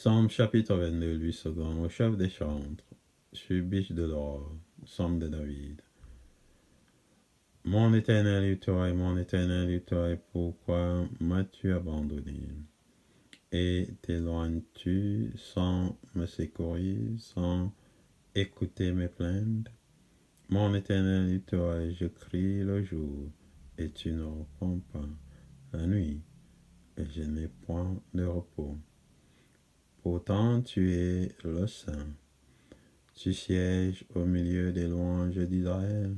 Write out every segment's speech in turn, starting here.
Psaume chapitre 22, Louis II, au chef des chantres, sur biche de l'or, Psaume de David. Mon éternel Éternel, pourquoi m'as-tu abandonné? Et t'éloignes-tu sans me secourir, sans écouter mes plaintes? Mon éternel, je crie le jour, et tu ne réponds pas. La nuit, et je n'ai point de repos. Pourtant tu es le Saint. Tu sièges au milieu des louanges d'Israël.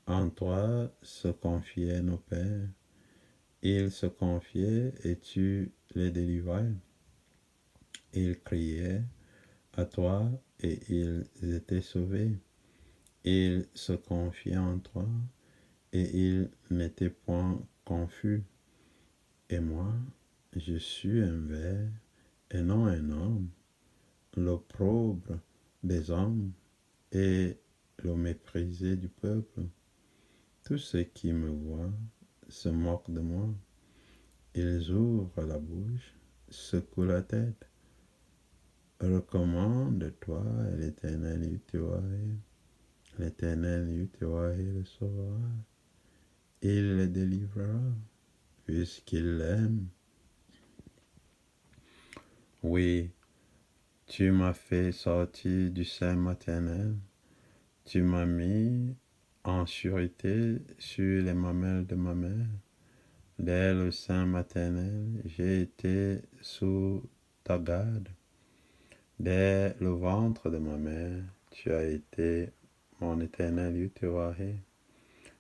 En toi se confiaient nos pères. Ils se confiaient et tu les délivrais. Ils criaient à toi et ils étaient sauvés. Ils se confiaient en toi et ils n'étaient point confus. Et moi, je suis un ver et non un homme, l'opprobre des hommes et le méprisé du peuple. Tous ceux qui me voient se moquent de moi. Ils ouvrent la bouche, secouent la tête. Recommande-toi à l'Éternel, l'Éternel le sauvera. Il le délivrera, puisqu'il l'aime. Oui, tu m'as fait sortir du sein maternel. Tu m'as mis en sûreté sur les mamelles de ma mère. Dès le sein maternel, j'ai été sous ta garde. Dès le ventre de ma mère, tu as été mon éternel Yutewahé.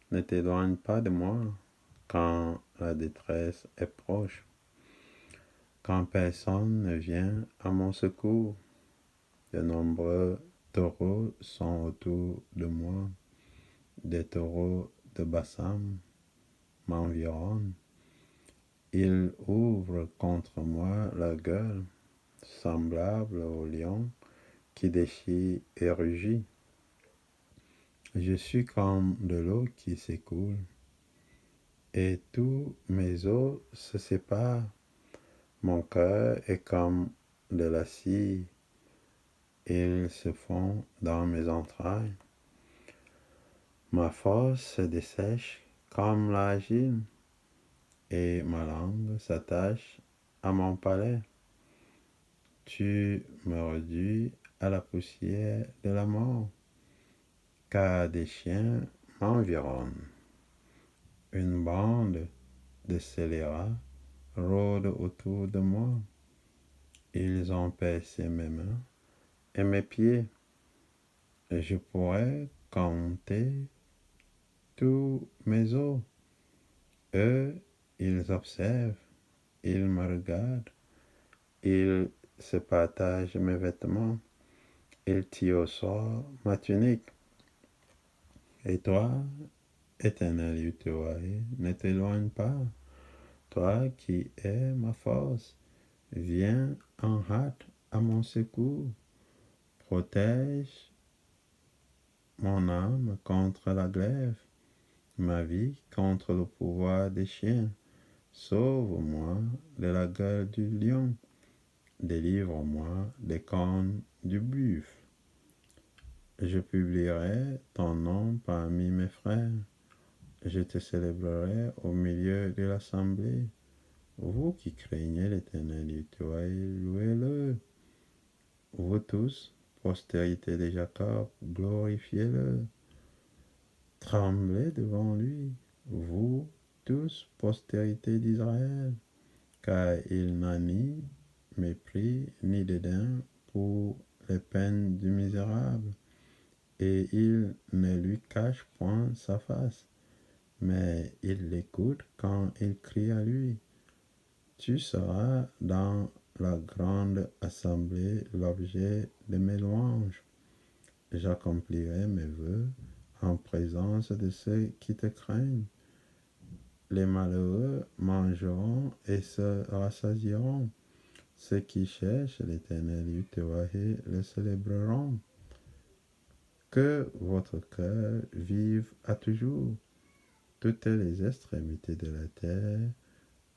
Ne t'éloigne pas de moi quand la détresse est proche, quand personne ne vient à mon secours. De nombreux taureaux sont autour de moi. Des taureaux de Bassam m'environnent. Ils ouvrent contre moi la gueule, semblable au lion qui déchire et rugit. Je suis comme de l'eau qui s'écoule, et tous mes os se séparent. Mon cœur est comme de la cire, ils se font dans mes entrailles. Ma force se dessèche comme l'argile, et ma langue s'attache à mon palais. Tu me réduis à la poussière de la mort, car des chiens m'environnent. Une bande de scélérats rôde autour de moi. Ils ont percé mes mains et mes pieds. Et je pourrais compter tous mes os. Eux, ils observent, ils me regardent, ils se partagent mes vêtements, ils tirent au sort ma tunique. Et toi, Éternel Yutewahé, ne t'éloigne pas. Toi qui es ma force, viens en hâte à mon secours. Protège mon âme contre la glaive, ma vie contre le pouvoir des chiens. Sauve-moi de la gueule du lion. Délivre-moi des cornes du buffle. Je publierai ton nom parmi mes frères. Je te célébrerai au milieu de l'assemblée. Vous qui craignez l'Éternel, louez-le. Vous tous, postérité de Jacob, glorifiez-le. Tremblez devant lui, vous tous, postérité d'Israël, car il n'a ni mépris ni dédain pour les peines du misérable, et il ne lui cache point sa face, mais il l'écoute quand il crie à lui. Tu seras dans la grande assemblée l'objet de mes louanges. J'accomplirai mes vœux en présence de ceux qui te craignent. Les malheureux mangeront et se rassasieront. Ceux qui cherchent l'Éternel Yutewahé le célébreront. Que votre cœur vive à toujours. Toutes les extrémités de la terre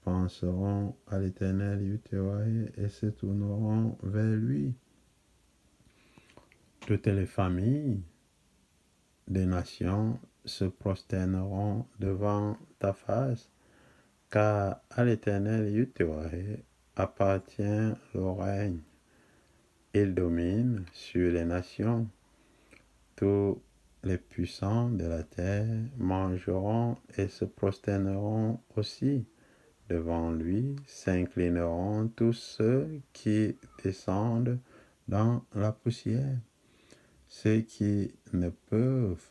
penseront à l'Éternel Yahweh et se tourneront vers lui. Toutes les familles des nations se prosterneront devant ta face, car à l'Éternel Yahweh appartient le règne. Il domine sur les nations. Tous les puissants de la terre mangeront et se prosterneront aussi. Devant lui s'inclineront tous ceux qui descendent dans la poussière. Ceux qui ne peuvent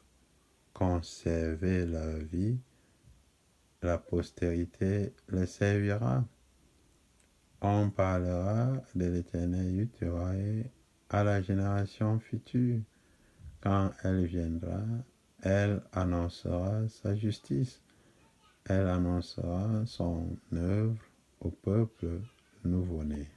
conserver leur vie, la postérité les servira. On parlera de l'Éternel Yahweh à la génération future. Quand elle viendra, elle annoncera sa justice. Elle annoncera son œuvre au peuple nouveau-né.